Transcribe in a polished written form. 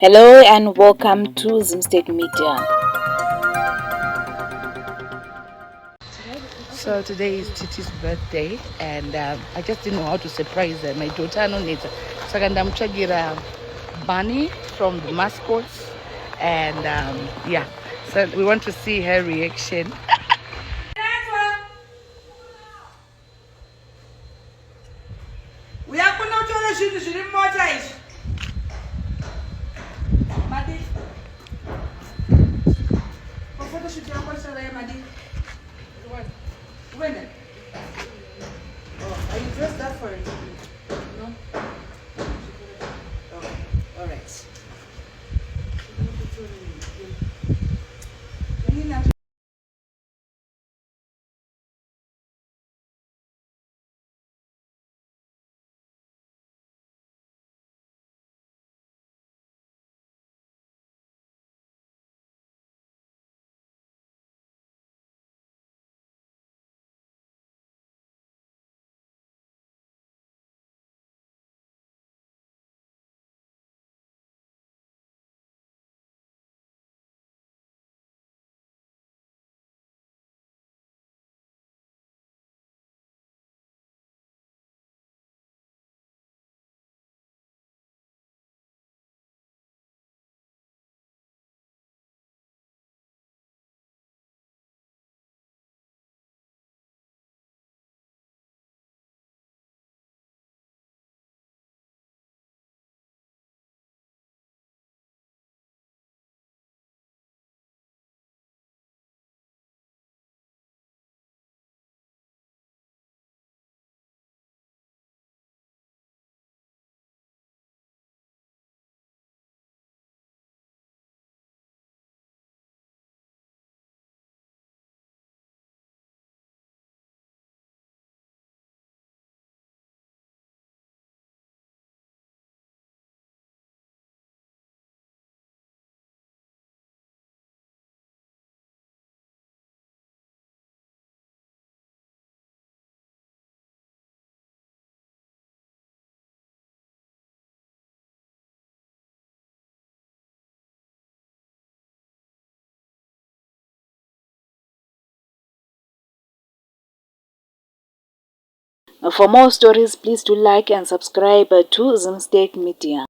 Hello and welcome to Zimstek Media. So today is Titi's birthday, and I just didn't know how to surprise her. My daughter no needs. So I'm trying Bunny from the mascots, and yeah. So we want to see her reaction. Uyakuna zvinhu zviri mumota izvi madi pafotoshoot yako sarai madi when are you dressed up for it? No. Okay. All right. For more stories, please do like and subscribe to Zimstek Media.